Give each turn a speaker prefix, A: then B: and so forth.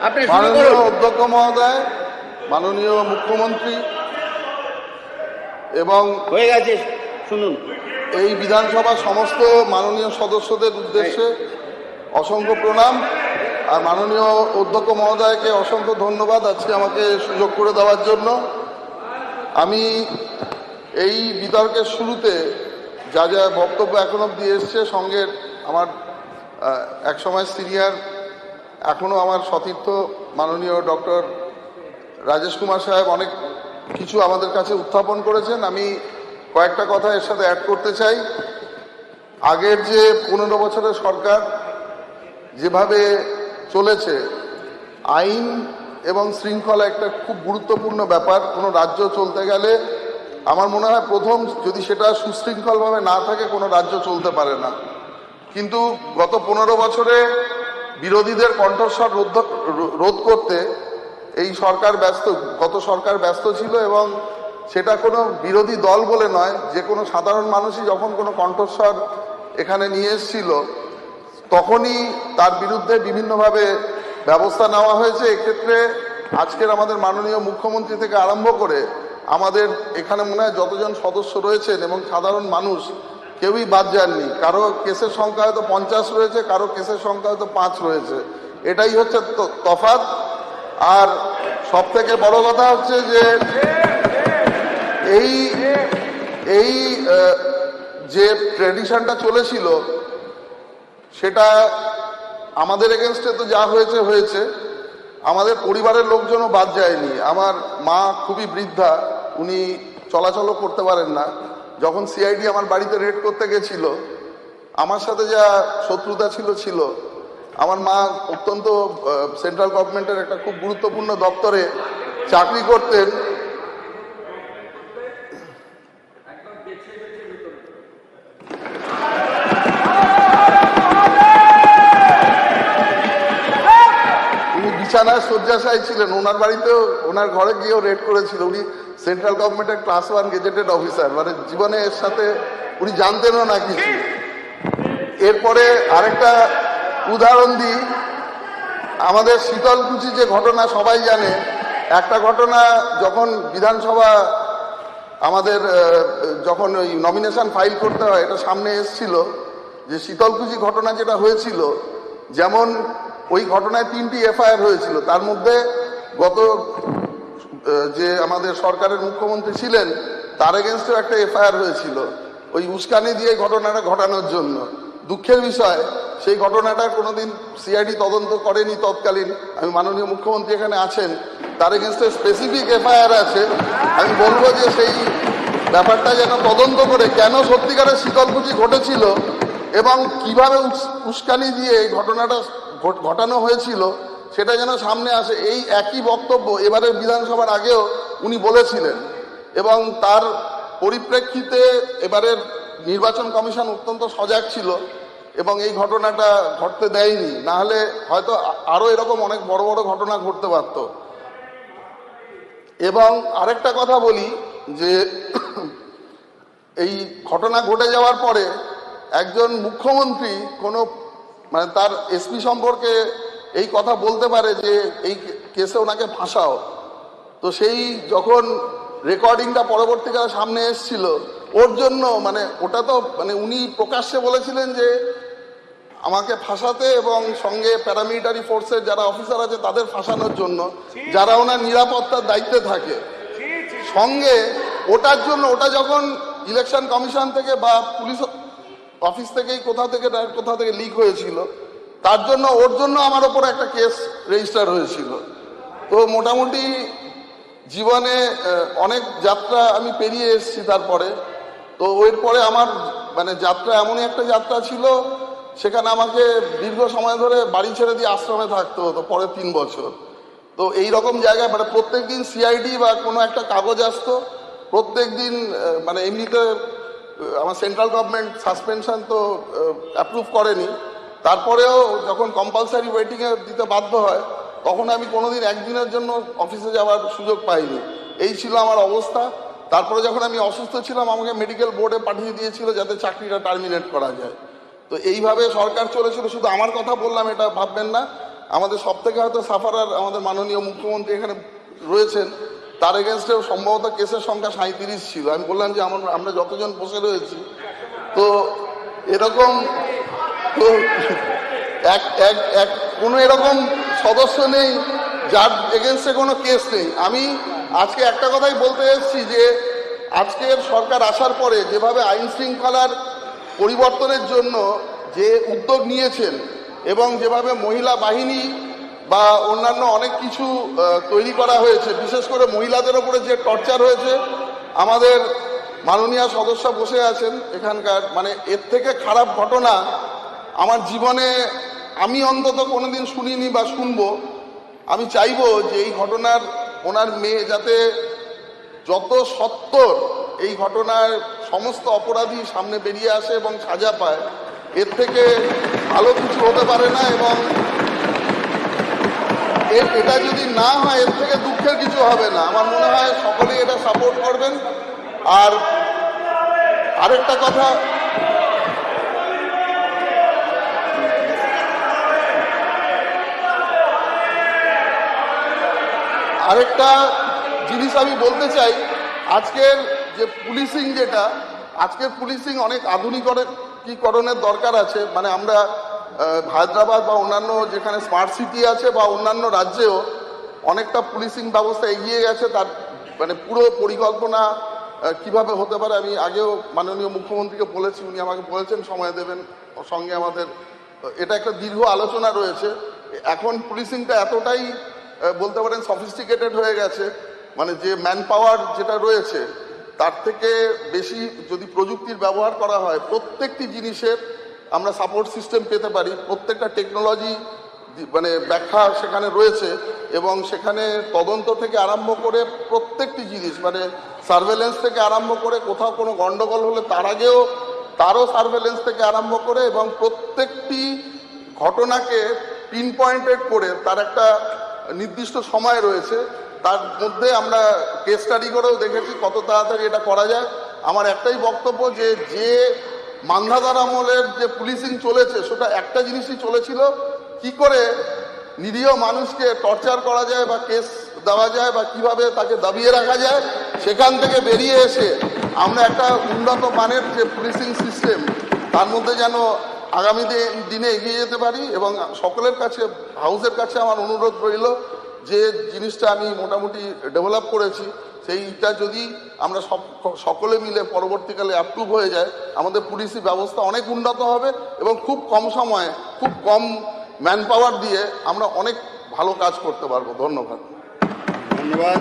A: মাননীয় অধ্যক্ষ মহোদয়, মাননীয় মুখ্যমন্ত্রী এবং
B: হয়ে গেছে, শুনুন।
A: এই বিধানসভার সমস্ত মাননীয় সদস্যদের উদ্দেশ্যে অসংখ্য প্রণাম। আর মাননীয় অধ্যক্ষ মহোদয়কে অসংখ্য ধন্যবাদ আজকে আমাকে সুযোগ করে দেওয়ার জন্য। আমি এই বিতর্কের শুরুতে যা যা বক্তব্য এখন অব্দি এসছে, সঙ্গে আমার একসময় সিনিয়র, এখনও আমার সতীর্থ মাননীয় ডক্টর রাজেশ কুমার সাহেব অনেক কিছু আমাদের কাছে উত্থাপন করেছেন। আমি কয়েকটা কথা এর সাথে অ্যাড করতে চাই। আগের যে 15 বছরের সরকার যেভাবে চলেছে, আইন এবং শৃঙ্খলা একটা খুব গুরুত্বপূর্ণ ব্যাপার। কোনো রাজ্য চলতে গেলে আমার মনে হয় প্রথম যদি সেটা সুশৃঙ্খলভাবে না থাকে কোনো রাজ্য চলতে পারে না। কিন্তু গত 15 বছরে বিরোধীদের কণ্ঠস্বর রোধ করতে এই সরকার ব্যস্ত, গত সরকার ব্যস্ত ছিল। এবং সেটা কোনো বিরোধী দল বলে নয়, যে কোনো সাধারণ মানুষই যখন কোনো কণ্ঠস্বর এখানে নিয়ে এসেছিল তখনই তার বিরুদ্ধে বিভিন্নভাবে ব্যবস্থা নেওয়া হয়েছে। এক্ষেত্রে আজকের আমাদের মাননীয় মুখ্যমন্ত্রী থেকে আরম্ভ করে আমাদের এখানে মনে হয় যতজন সদস্য রয়েছেন এবং সাধারণ মানুষ কেউই বাদ যাননি। কারো কেসের সংখ্যা হয়তো 50 রয়েছে, কারো কেসের সংখ্যা হয়তো 5 রয়েছে। এটাই হচ্ছে তফাৎ। আর সব থেকে বড় কথা হচ্ছে যে এই যে ট্র্যাডিশনটা চলেছিল সেটা আমাদের এগেনস্টে তো যা হয়েছে হয়েছে, আমাদের পরিবারের লোকজনও বাদ যায়নি। আমার মা খুবই বৃদ্ধা, উনি চলাচলও করতে পারেন না। যখন সিআইডি আমার বাড়িতে রেড করতে গেছিল, আমার সাথে যা শত্রুতা ছিল। আমার মা অত্যন্ত সেন্ট্রাল গভর্নমেন্টের একটা খুব গুরুত্বপূর্ণ দপ্তরে চাকরি করতেন। উনি বিছানায় শয্যাশায়ী ছিলেন, ওনার বাড়িতেও ওনার ঘরে গিয়েও রেড করেছিল। উনি সেন্ট্রাল গভর্নমেন্টের ক্লাস 1 গেজেটেড অফিসার, মানে জীবনে এর সাথে উনি জানতেনও না কিছু। এরপরে আরেকটা উদাহরণ দিই, আমাদের শীতলকুচি যে ঘটনা সবাই জানে। একটা ঘটনা যখন বিধানসভা আমাদের যখন ওই নমিনেশন ফাইল করতে হয়, এটা সামনে এসেছিল যে শীতলকুচি ঘটনা যেটা হয়েছিল, যেমন ওই ঘটনায় 3টি এফআইআর হয়েছিল। তার মধ্যে গত যে আমাদের সরকারের মুখ্যমন্ত্রী ছিলেন তার এগেনস্টেও একটা এফআইআর হয়েছিল ওই উস্কানি দিয়ে ঘটনাটা ঘটানোর জন্য। দুঃখের বিষয়, সেই ঘটনাটার কোনোদিন সিআইডি তদন্ত করেনি তৎকালীন। আমি মাননীয় মুখ্যমন্ত্রী এখানে আছেন, তার এগেনস্টে স্পেসিফিক এফআইআর আছে। আমি বলবো যে সেই ব্যাপারটা যেন তদন্ত করে কেন সত্যিকারের শীতলকুচি ঘটেছিল এবং কিভাবে উস্কানি দিয়ে এই ঘটনাটা ঘটানো হয়েছিল সেটা যেন সামনে আসে। এই একই বক্তব্য এবারের বিধানসভার আগেও উনি বলেছিলেন এবং তার পরিপ্রেক্ষিতে এবারের নির্বাচন কমিশন অত্যন্ত সজাগ ছিল এবং এই ঘটনাটা ঘটতে দেয়নি। না হলে হয়তো আরও এরকম অনেক বড় বড় ঘটনা ঘটতে পারত। এবং আরেকটা কথা বলি যে এই ঘটনা ঘটে যাওয়ার পরে একজন মুখ্যমন্ত্রী কোনো মানে তার এসপি সম্পর্কে এই কথা বলতে পারে যে এই কেসে ওনাকে ফাঁসাও। তো সেই যখন রেকর্ডিংটা পরবর্তীকালে সামনে এসেছিল, ওর জন্য মানে ওটা তো মানে উনি প্রকাশ্যে বলেছিলেন যে আমাকে ফাঁসাতে এবং সঙ্গে প্যারামিলিটারি ফোর্সের যারা অফিসার আছে তাদের ফাঁসানোর জন্য, যারা ওনার নিরাপত্তার দায়িত্বে থাকে। সঙ্গে ওটার জন্য ওটা যখন ইলেকশন কমিশন থেকে বা পুলিশ অফিস থেকেই কোথা থেকে লিক হয়েছিল, তার জন্য ওর জন্য আমার ওপর একটা কেস রেজিস্টার হয়েছিল। তো মোটামুটি জীবনে অনেক যাত্রা আমি পেরিয়ে এসেছি। তারপরে তো এরপরে আমার মানে যাত্রা এমনই একটা যাত্রা ছিল, সেখানে আমাকে দীর্ঘ সময় ধরে বাড়ি ছেড়ে দিয়ে আশ্রমে থাকতে হতো পরে 3 বছর। তো এই রকম জায়গায় মানে প্রত্যেক দিন সিআইডি বা কোনো একটা কাগজ আসতো প্রত্যেক দিন। মানে এমনিতে আমার সেন্ট্রাল গভর্নমেন্ট সাসপেনশন তো অ্যাপ্রুভ করেনি, তারপরেও যখন কম্পালসারি ওয়েটিংয়ে দিতে বাধ্য হয় তখন আমি কোনোদিন একদিনের জন্য অফিসে যাওয়ার সুযোগ পাইনি। এই ছিল আমার অবস্থা। তারপরে যখন আমি অসুস্থ ছিলাম আমাকে মেডিকেল বোর্ডে পাঠিয়ে দিয়েছিল যাতে চাকরিটা টার্মিনেট করা যায়। তো এইভাবে সরকার চলেছিল। শুধু আমার কথা বললাম এটা ভাববেন না, আমাদের সব থেকে হয়তো সাফারার আমাদের মাননীয় মুখ্যমন্ত্রী এখানে রয়েছেন, তার এগেনস্টেও সম্ভবত কেসের সংখ্যা 37 ছিল। আমি বললাম যে আমরা যতজন বসে রয়েছি, তো এরকম তো কোনো এরকম সদস্য নেই যার এগেনস্টে কোনো কেস নেই। আমি আজকে একটা কথাই বলতে এসেছি যে আজকের সরকার আসার পরে যেভাবে আইন শৃঙ্খলার পরিবর্তনের জন্য যে উদ্যোগ নিয়েছেন এবং যেভাবে মহিলা বাহিনী বা অন্যান্য অনেক কিছু তৈরি করা হয়েছে, বিশেষ করে মহিলাদের ওপরে যে টর্চার হয়েছে, আমাদের মাননীয় সদস্য বসে আছেন এখানকার, মানে এর থেকে খারাপ ঘটনা আমার জীবনে আমি অন্তত কোনোদিন শুনিনি বা শুনবো। আমি চাইবো যে এই ঘটনার ওনার মেয়ে যাতে যত সত্বর এই ঘটনার সমস্ত অপরাধী সামনে বেরিয়ে আসে এবং সাজা পায়। এর থেকে ভালো কিছু হতে পারে না, এবং এটা যদি না হয় এর থেকে দুঃখের কিছু হবে না। আমার মনে হয় সকলেই এটা সাপোর্ট করবেন। আর আরেকটা কথা, আরেকটা জিনিস আমি বলতে চাই, আজকের যে পুলিশিং আজকের পুলিশিং অনেক আধুনিকীকরণের দরকার আছে। মানে আমরা হায়দ্রাবাদ বা অন্যান্য যেখানে স্মার্ট সিটি আছে বা অন্যান্য রাজ্যেও অনেকটা পুলিশিং ব্যবস্থা এগিয়ে গেছে। তার মানে পুরো পরিকল্পনা কিভাবে হতে পারে আমি আগেও মাননীয় মুখ্যমন্ত্রীকে বলেছি, উনি আমাকে বলেছেন সময় দেবেন। সঙ্গে আমাদের এটা একটা দীর্ঘ আলোচনা রয়েছে। এখন পুলিশিংটা এতটাই বলতে পারেন সফিস্টিকেটেড হয়ে গেছে, মানে যে ম্যান পাওয়ার যেটা রয়েছে তার থেকে বেশি যদি প্রযুক্তির ব্যবহার করা হয়, প্রত্যেকটি জিনিসের আমরা সাপোর্ট সিস্টেম পেতে পারি। প্রত্যেকটা টেকনোলজি মানে ব্যাখ্যা সেখানে রয়েছে, এবং সেখানে তদন্ত থেকে আরম্ভ করে প্রত্যেকটি জিনিস, মানে সার্ভেলেন্স থেকে আরম্ভ করে কোথাও কোনো গন্ডগোল হলে তার আগেও তারও সার্ভেলেন্স থেকে আরম্ভ করে, এবং প্রত্যেকটি ঘটনাকে পিন পয়েন্টেড করে তার একটা নির্দিষ্ট সময় রয়েছে। তার মধ্যে আমরা কেস স্টাডি করেও দেখেছি কত তাড়াতাড়ি এটা করা যায়। আমার একটাই বক্তব্য যে মান্ধাতার আমলের যে পুলিশিং চলেছে সেটা একটা জিনিসই চলেছিল, কি করে নিরীহ মানুষকে টর্চার করা যায় বা কেস দেওয়া যায় বা কিভাবে তাকে দাবিয়ে রাখা যায়। সেখান থেকে বেরিয়ে এসে আমরা একটা উন্নত মানের যে পুলিশিং সিস্টেম তার মধ্যে যেন আগামী দিনে এগিয়ে যেতে পারি। এবং সকলের কাছে, হাউসের কাছে আমার অনুরোধ রইল যে জিনিসটা আমি মোটামুটি ডেভেলপ করেছি, সেইটা যদি আমরা সকলে মিলে পরবর্তীকালে অ্যাপ্রুভ হয়ে যায়, আমাদের পুলিশি ব্যবস্থা অনেক উন্নত হবে এবং খুব কম সময়ে খুব কম ম্যান পাওয়ার দিয়ে আমরা অনেক ভালো কাজ করতে পারবো। ধন্যবাদ।
B: ধন্যবাদ।